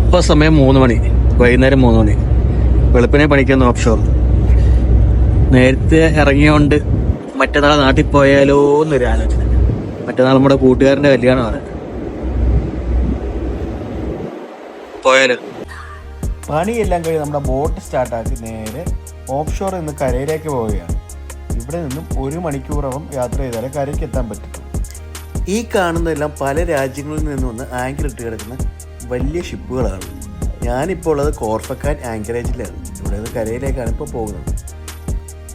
ഇപ്പോൾ സമയം 3 മണി, വൈകുന്നേരം 3 മണി. വെളുപ്പിനെ പണിക്കുന്ന ഓഫ് ഷോർ. നേരത്തെ ഇറങ്ങിയോണ്ട് മറ്റന്നാൾ നാട്ടിൽ പോയാലോ എന്നൊരു ആലോചന. മറ്റന്നാൾ നമ്മുടെ കൂട്ടുകാരൻ്റെ കല്യാണമാണ്. പോയാലോ? പണിയെല്ലാം കഴിഞ്ഞ് നമ്മുടെ ബോട്ട് സ്റ്റാർട്ടാക്കി നേരെ ഓഫ് ഷോറിൽ നിന്ന് കരയിലേക്ക് പോവുകയാണ്. ഇവിടെ നിന്നും 1 മണിക്കൂറോളം യാത്ര ചെയ്താലേ കരയ്ക്ക് എത്താൻ പറ്റും. ഈ കാണുന്നതെല്ലാം പല രാജ്യങ്ങളിൽ നിന്ന് വന്ന് ആങ്കർ ഇട്ട് കിടക്കുന്ന വലിയ ഷിപ്പുകളാണ്. ഞാനിപ്പോൾ ഉള്ളത് കോർഫക്കാൻ ആങ്കറേജിലാണ്. ഇവിടെ നിന്ന് കരയിലേക്കാണ് ഇപ്പോൾ പോകുന്നത്.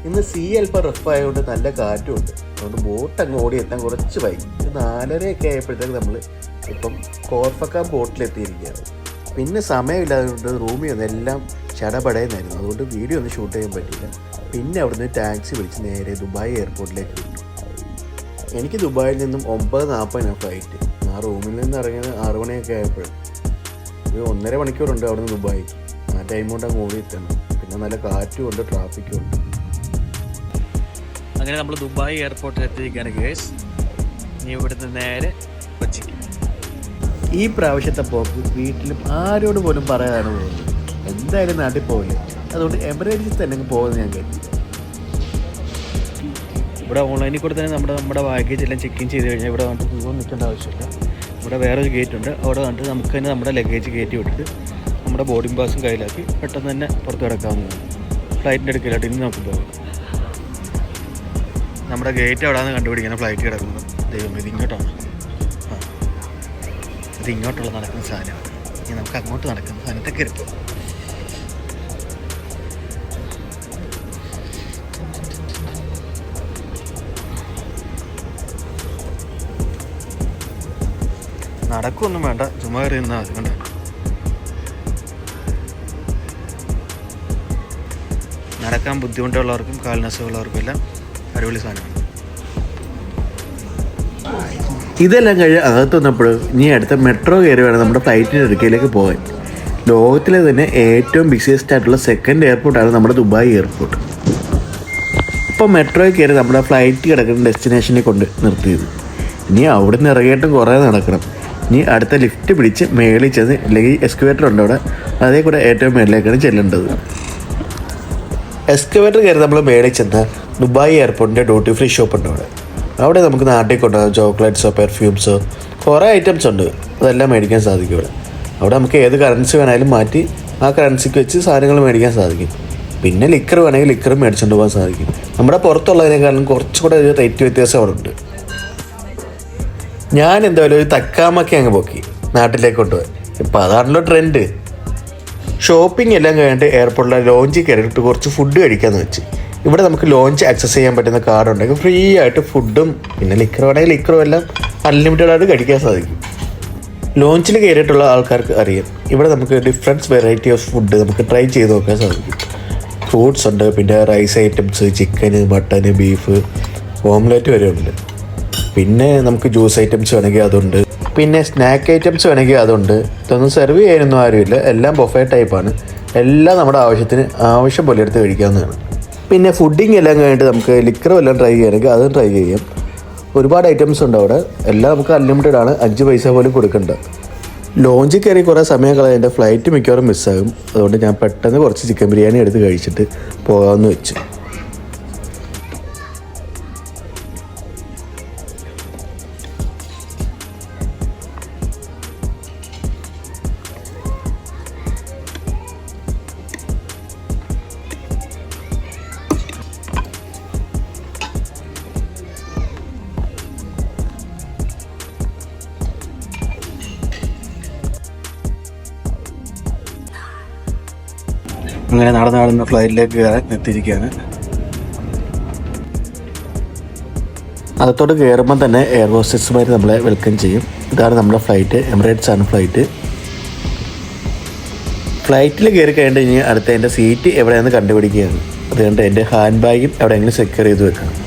ഇന്ന് സീ അല്പം റഫായതുകൊണ്ട് നല്ല കാറ്റുമുണ്ട്. അതുകൊണ്ട് ബോട്ട് അങ്ങ് ഓടി എത്താൻ കുറച്ച് വൈകി. 4:30 ആയപ്പോഴത്തേക്ക് നമ്മൾ ഇപ്പം കോർഫക്കാൻ ബോട്ടിലെത്തിയിരിക്കുകയാണ്. പിന്നെ സമയമില്ലാതുകൊണ്ട് റൂമിൽ വന്നെല്ലാം ചടപടയെന്നായിരുന്നു. അതുകൊണ്ട് വീഡിയോ ഒന്നും ഷൂട്ട് ചെയ്യാൻ പറ്റില്ല. പിന്നെ അവിടുന്ന് ടാക്സി വിളിച്ച് നേരെ ദുബായ് എയർപോർട്ടിലേക്ക് വിട്ടു. എനിക്ക് ദുബായിൽ നിന്നും 9:40 ഫ്ലൈറ്റ്. ആ റൂമിൽ നിന്ന് ഇറങ്ങിയത് 6 മണിയൊക്കെ ആയപ്പോഴും. ഒരു 1.5 മണിക്കൂറുണ്ട് അവിടെ നിന്ന് ദുബായിക്ക്. ആ ടൈം കൊണ്ട് അങ്ങ് ഓടി എത്തണം. പിന്നെ നല്ല കാറ്റും ഉണ്ട്, ട്രാഫിക്കും ഉണ്ട്. അങ്ങനെ നമ്മൾ ദുബായ് എയർപോർട്ടിൽ എത്തിയിരിക്കുകയാണ് ഗേസ്. ഇനി ഇവിടുന്ന് നേരെ കൊച്ചിക്ക്. ഈ പ്രാവശ്യത്തെ പോക്ക് വീട്ടിലും ആരോട് പോലും പറയാതാണ് പോകുന്നത്. എന്തായാലും നാട്ടിൽ പോകില്ല. അതുകൊണ്ട് എമിറേറ്റ്സിൽ തന്നെ പോകുന്നത് ഞാൻ കരുതി. ഇവിടെ ഓൺലൈനിൽ കൂടെ തന്നെ നമ്മുടെ ബാഗേജ് എല്ലാം ചെക്ക് ഇൻ ചെയ്ത് കഴിഞ്ഞാൽ ഇവിടെ വന്നിട്ട് ദൂരം നിൽക്കേണ്ട ആവശ്യമില്ല. ഇവിടെ വേറൊരു ഗേറ്റ് ഉണ്ട്. അവിടെ വന്നിട്ട് നമുക്ക് തന്നെ നമ്മുടെ ലഗേജ് കയറ്റി വിട്ടിട്ട് നമ്മുടെ ബോർഡിംഗ് പാസും കയ്യിലാക്കി പെട്ടെന്ന് തന്നെ പുറത്ത് കിടക്കാവുന്നതാണ്. ഫ്ലൈറ്റിൻ്റെ അടുക്കിലായിട്ട് ഇനി നമുക്ക് പോകാം. നമ്മുടെ ഗേറ്റ് എവിടെയാണെന്ന് കണ്ടുപിടിക്കണം. ഫ്ലൈറ്റ് കിടക്കുന്നത് ദൈവം ഇത് ഇങ്ങോട്ടാണ്. ഇത് ഇങ്ങോട്ടുള്ള നടക്കുന്ന സാധനമാണ്. ഇനി നമുക്ക് അങ്ങോട്ട് നടക്കുന്ന സാധനത്തൊക്കെ എടുക്കും. നടക്കൊന്നും വേണ്ട, ചുമ്മാ കയറി നിന്നാൽ മതി. കണ്ട നടക്കാൻ ബുദ്ധിമുട്ടുള്ളവർക്കും കാൽനസുള്ളവർക്കും എല്ലാം അടിപൊളി സാധനമാണ്. ഇതെല്ലാം കഴിഞ്ഞ് അകത്ത് വന്നപ്പോൾ ഇനി അടുത്ത മെട്രോ കയറി വേണം നമ്മുടെ ഫ്ലൈറ്റിൻ്റെ അടുക്കലേക്ക് പോകാൻ. ലോകത്തിലെ തന്നെ ഏറ്റവും ബിസിയസ്റ്റ് ആയിട്ടുള്ള സെക്കൻഡ് എയർപോർട്ടാണ് നമ്മുടെ ദുബായ് എയർപോർട്ട്. ഇപ്പോൾ മെട്രോയിൽ കയറി നമ്മുടെ ഫ്ലൈറ്റ് കിടക്കുന്ന ഡെസ്റ്റിനേഷനിൽ കൊണ്ട് നിർത്തിയത്. ഇനി അവിടെ നിന്ന് ഇറങ്ങിയിട്ടും കുറേ നടക്കണം. ഇനി അടുത്ത ലിഫ്റ്റ് പിടിച്ച് മേളിൽ ചെന്ന്, അല്ലെങ്കിൽ എസ്കവേറ്റർ ഉണ്ട് അവിടെ, അതേ കൂടെ ഏറ്റവും മേളിലേക്കാണ് ചെല്ലേണ്ടത്. എസ്കവേറ്റർ കയറി നമ്മൾ മേളിൽ ചെന്നാൽ ദുബായ് എയർപോർട്ടിൻ്റെ ഡ്യൂട്ടി ഫ്രീ ഷോപ്പ് ഉണ്ട് അവിടെ നമുക്ക് നാട്ടിൽ കൊണ്ടുപോകാം. ചോക്ലേറ്റ്സോ പെർഫ്യൂംസോ കുറേ ഐറ്റംസ് ഉണ്ട്. അതെല്ലാം മേടിക്കാൻ സാധിക്കും ഇവിടെ. അവിടെ നമുക്ക് ഏത് കറൻസി വേണമെങ്കിലും മാറ്റി ആ കറൻസിക്ക് വെച്ച് സാധനങ്ങൾ മേടിക്കാൻ സാധിക്കും. പിന്നെ ലിക്കർ വേണമെങ്കിൽ ലിക്കറും മേടിച്ചുകൊണ്ട് പോകാൻ സാധിക്കും. നമ്മുടെ പുറത്തുള്ളതിനേക്കാളും കുറച്ചുകൂടെ ഒരു റേറ്റ് വ്യത്യാസം അവിടെ ഉണ്ട്. ഞാൻ എന്തായാലും ഒരു തക്കാമൊക്കെ അങ്ങ് പോക്കി നാട്ടിലേക്ക് കൊണ്ടുപോയി. ഇപ്പം അതാണല്ലോ ട്രെൻഡ്. ഷോപ്പിംഗ് എല്ലാം കഴിഞ്ഞിട്ട് എയർപോർട്ടിലെ ലോഞ്ചിൽ കയറിയിട്ട് കുറച്ച് ഫുഡ് കഴിക്കാമെന്ന് വെച്ച്. ഇവിടെ നമുക്ക് ലോഞ്ച് ആക്സസ് ചെയ്യാൻ പറ്റുന്ന കാർഡ് ഉണ്ടെങ്കിൽ ഫ്രീ ആയിട്ട് ഫുഡും പിന്നെ ലിക്കർ വേണമെങ്കിൽ ലിക്കറും എല്ലാം അൺലിമിറ്റഡ് ആയിട്ട് കഴിക്കാൻ സാധിക്കും. ലോഞ്ചിൽ കയറിയിട്ടുള്ള ആൾക്കാർക്ക് അറിയാം ഇവിടെ നമുക്ക് ഡിഫറൻറ്റ് വെറൈറ്റി ഓഫ് ഫുഡ് നമുക്ക് ട്രൈ ചെയ്ത് നോക്കാൻ സാധിക്കും. ഫ്രൂട്ട്സ് ഉണ്ട്, പിന്നെ റൈസ് ഐറ്റംസ്, ചിക്കന്, മട്ടന്, ബീഫ്, ഓംലെറ്റ് വരെ ഉണ്ട്. പിന്നെ നമുക്ക് ജ്യൂസ് ഐറ്റംസ് വേണമെങ്കിൽ അതുണ്ട്. പിന്നെ സ്നാക്ക് ഐറ്റംസ് വേണമെങ്കിൽ അതുണ്ട്. ഇതൊന്നും സെർവ് ചെയ്യാനൊന്നും ആരുമില്ല. എല്ലാം ബൊഫേ ടൈപ്പാണ്. എല്ലാം നമ്മുടെ ആവശ്യം പോലെ എടുത്ത് കഴിക്കാവുന്നതാണ്. പിന്നെ ഫുഡിങ് എല്ലാം കഴിഞ്ഞിട്ട് നമുക്ക് ലിക്കറും എല്ലാം ട്രൈ ചെയ്യണമെങ്കിൽ അതും ട്രൈ ചെയ്യാം. ഒരുപാട് ഐറ്റംസ് ഉണ്ട് അവിടെ. എല്ലാം നമുക്ക് അൺലിമിറ്റഡ് ആണ്. 5 പൈസ പോലും കൊടുക്കണ്ട. ലോഞ്ചിൽ കയറി കുറേ സമയം കളയാൻ എൻ്റെ ഫ്ലൈറ്റ് മിക്കവാറും മിസ്സാകും. അതുകൊണ്ട് ഞാൻ പെട്ടെന്ന് കുറച്ച് ചിക്കൻ ബിരിയാണി എടുത്ത് കഴിച്ചിട്ട് പോകാമെന്ന് വെച്ചു. അങ്ങനെ നടന്ന് ഫ്ലൈറ്റിലേക്ക് എത്തിയിരിക്കുകയാണ്. അകത്തോട്ട് കയറുമ്പോൾ തന്നെ എയർ ഹോസ്റ്റസ്മാർ നമ്മളെ വെൽക്കം ചെയ്യും. ഇതാണ് നമ്മുടെ ഫ്ലൈറ്റ്. എമിറേറ്റ്സ് ആണ് ഫ്ലൈറ്റ്. ഫ്ലൈറ്റിൽ കയറി കഴിഞ്ഞിട്ട് ഇനി അടുത്ത എൻ്റെ സീറ്റ് എവിടെയാണെന്ന് കണ്ടുപിടിക്കുകയാണ്. അതുകൊണ്ട് എൻ്റെ ഹാൻഡ് ബാഗും എവിടെയെങ്കിലും സെക്യൂർ ചെയ്ത് വെക്കണം.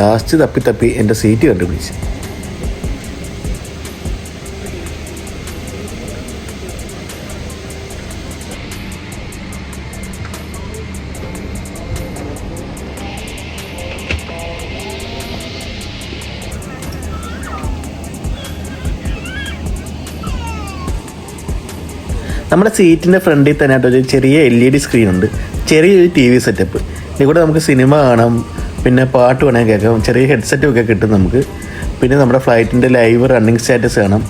ലാസ്റ്റ് തപ്പി എൻ്റെ സീറ്റ് കണ്ടുപിടിച്ച്. നമ്മുടെ സീറ്റിൻ്റെ ഫ്രണ്ടിൽ തന്നെ ആയിട്ട് ഒരു ചെറിയ LED സ്ക്രീൻ ഉണ്ട്, ചെറിയൊരു TV സെറ്റപ്പ്. ഇതിൽ കൂടെ നമുക്ക് സിനിമ കാണാം, പിന്നെ പാട്ട് വേണമെങ്കിൽ കേൾക്കാം, ചെറിയ ഹെഡ്സെറ്റും ഒക്കെ കിട്ടും നമുക്ക്. പിന്നെ നമ്മുടെ ഫ്ലൈറ്റിൻ്റെ ലൈവ് റണ്ണിങ് സ്റ്റാറ്റസ് കാണാം.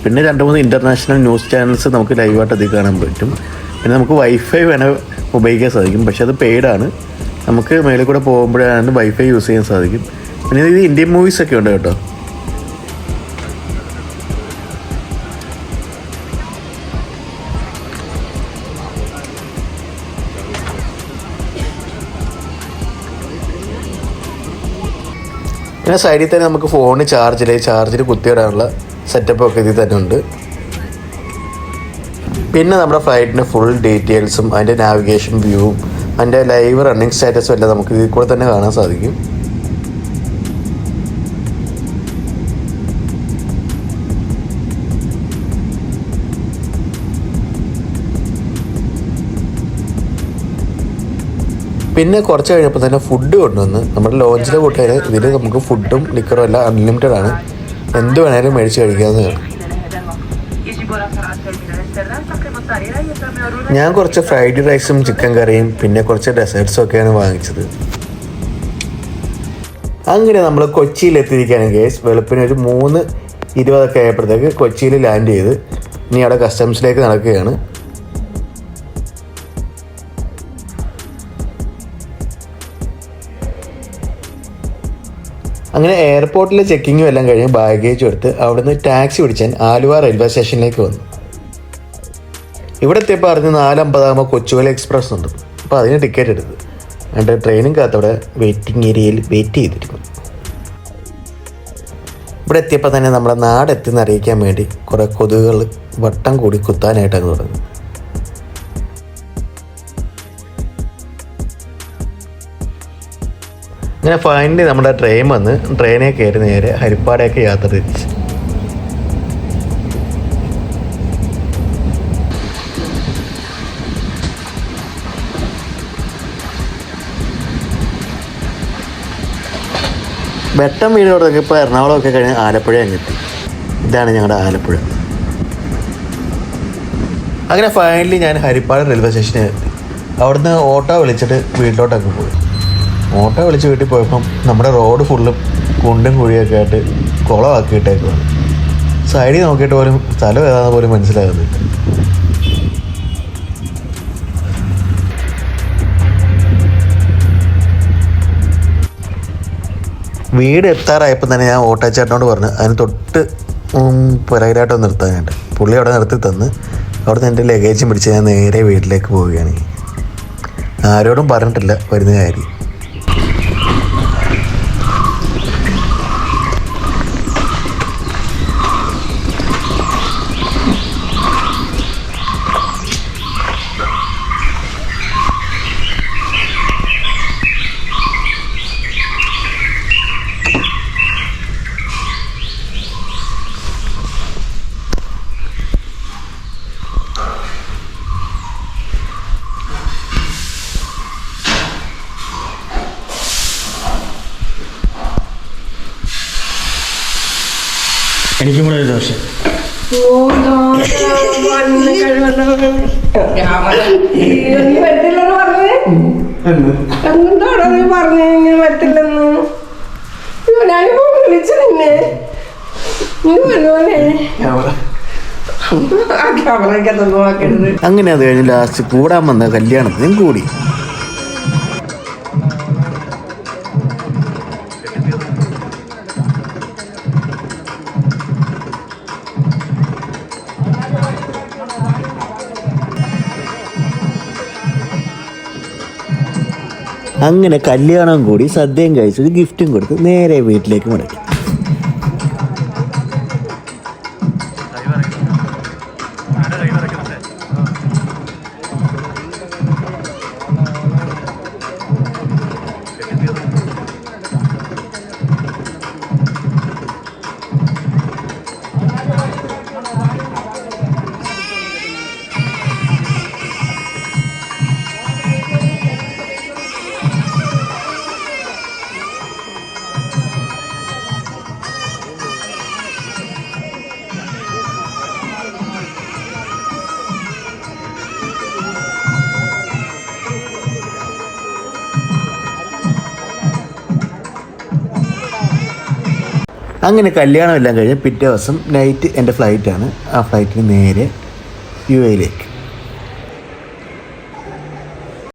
പിന്നെ 2-3 ഇൻ്റർനാഷണൽ ന്യൂസ് ചാനൽസ് നമുക്ക് ലൈവായിട്ട് അതിൽ കാണാൻ പറ്റും. പിന്നെ നമുക്ക് വൈഫൈ വേണേൽ ഉപയോഗിക്കാൻ സാധിക്കും, പക്ഷേ അത് പെയ്ഡാണ്. നമുക്ക് മേളിൽ കൂടെ പോകുമ്പോഴാണ് വൈഫൈ യൂസ് ചെയ്യാൻ സാധിക്കും. പിന്നെ ഇത് ഇന്ത്യൻ മൂവീസൊക്കെ ഉണ്ട് കേട്ടോ. പിന്നെ സൈഡിൽ തന്നെ നമുക്ക് ഫോണ് ചാർജിൽ കുത്തിയിടാനുള്ള സെറ്റപ്പൊക്കെ ഇതിൽ തന്നെ ഉണ്ട്. പിന്നെ നമ്മുടെ ഫ്ലൈറ്റിൻ്റെ ഫുൾ ഡീറ്റെയിൽസും അതിൻ്റെ നാവിഗേഷൻ വ്യൂവും അതിൻ്റെ ലൈവ് റണ്ണിങ് സ്റ്റാറ്റസും എല്ലാം നമുക്ക് ഇതിൽ കൂടെ തന്നെ കാണാൻ സാധിക്കും. പിന്നെ കുറച്ച് കഴിഞ്ഞപ്പോൾ തന്നെ ഫുഡ് കൊണ്ടുവന്ന് നമ്മുടെ ലോഞ്ചിലെ കൂട്ടുകാർ ഇതിൽ നമുക്ക് ഫുഡും ലിക്കറും എല്ലാം അൺലിമിറ്റഡ് ആണ്, എന്ത് വേണേലും മേടിച്ച് കഴിക്കാവുന്നതാണ്. ഞാൻ കുറച്ച് ഫ്രൈഡ് റൈസും ചിക്കൻ കറിയും പിന്നെ കുറച്ച് ഡെസേർട്സും ഒക്കെയാണ് വാങ്ങിച്ചത്. അങ്ങനെ നമ്മൾ കൊച്ചിയിലെത്തിയിരിക്കുകയാണ് ഗേസ്. വെളുപ്പിന് ഒരു 3:20 ആയപ്പോഴത്തേക്ക് കൊച്ചിയിൽ ലാൻഡ് ചെയ്ത് ഇനി അവിടെ കസ്റ്റംസിലേക്ക് നടക്കുകയാണ്. അങ്ങനെ എയർപോർട്ടിലെ ചെക്കിങ്ങും എല്ലാം കഴിഞ്ഞ് ബാഗേജും എടുത്ത് അവിടുന്ന് ടാക്സി പിടിച്ചാൽ ആലുവ റെയിൽവേ സ്റ്റേഷനിലേക്ക് വന്നു. ഇവിടെ എത്തിയപ്പോൾ അറിഞ്ഞ് 4:50 കൊച്ചുവേളി എക്സ്പ്രസ് ഉണ്ട്. അപ്പോൾ അതിന് ടിക്കറ്റ് എടുത്തു. എന്നിട്ട് ട്രെയിനും കാത്തവിടെ വെയിറ്റിംഗ് ഏരിയയിൽ വെയിറ്റ് ചെയ്തിരിക്കുന്നു. ഇവിടെ എത്തിയപ്പോൾ തന്നെ നമ്മുടെ നാടെത്തിന്ന് അറിയിക്കാൻ വേണ്ടി കുറേ കൊതുകുകൾ വട്ടം കൂടി കുത്താനായിട്ട് അങ്ങ് തുടങ്ങി. അങ്ങനെ ഫൈനലി നമ്മുടെ ട്രെയിൻ വന്ന് ട്രെയിനെ കയറി നേരെ ഹരിപ്പാടേക്ക് യാത്ര തിരിച്ചു. വെട്ടം വീടോടൊക്കെ ഇപ്പോൾ എറണാകുളമൊക്കെ കഴിഞ്ഞ് ആലപ്പുഴ അങ്ങെത്തി. ഇതാണ് ഞങ്ങളുടെ ആലപ്പുഴ. അങ്ങനെ ഫൈനലി ഞാൻ ഹരിപ്പാട് റെയിൽവേ സ്റ്റേഷനിൽ എത്തി. അവിടുന്ന് ഓട്ടോ വിളിച്ചിട്ട് വീട്ടിലോട്ടൊക്കെ പോയി. ഓട്ടോ വിളിച്ച് വീട്ടിൽ പോയപ്പം നമ്മുടെ റോഡ് ഫുള്ളും കുണ്ടും കുഴിയൊക്കെ ആയിട്ട് കുളമാക്കിയിട്ടേക്കുവാണ്. സൈഡിൽ നോക്കിയിട്ട് പോലും സ്ഥലം ഏതാണെന്ന് പോലും മനസ്സിലാകുന്നില്ല. വീട് എത്താറായപ്പോൾ തന്നെ ഞാൻ ഓട്ടോ ചേട്ടനോട് പറഞ്ഞു അതിന് തൊട്ട് പുറകിലായിട്ട് നിർത്താനായിട്ട്. പുള്ളി അവിടെ നിർത്തി തന്ന് അവിടെ നിന്ന് എൻ്റെ ലഗേജും പിടിച്ച് ഞാൻ നേരെ വീട്ടിലേക്ക് പോവുകയാണ്. ആരോടും പറഞ്ഞിട്ടില്ല വരുന്ന കാര്യം. എനിക്കും കൂടെ ഒരു ദോശ. പറഞ്ഞു പറ്റില്ലെന്ന് ഞാനിപ്പോ വിളിച്ചു നിന്നെ. അങ്ങനെ അത് കഴിഞ്ഞ് ലാസ്റ്റ് കൂടാൻ വന്ന കല്യാണത്തിനും കൂടി. അങ്ങനെ കല്യാണം കൂടി സദ്യയും കഴിച്ചൊരു ഗിഫ്റ്റും കൊടുത്ത് നേരെ വീട്ടിലേക്ക് മടക്കി. അങ്ങനെ കല്യാണം എല്ലാം കഴിഞ്ഞ് പിറ്റേ ദിവസം നൈറ്റ് എൻ്റെ ഫ്ലൈറ്റാണ്. ആ ഫ്ലൈറ്റിന് നേരെ UAE യിലേക്ക്.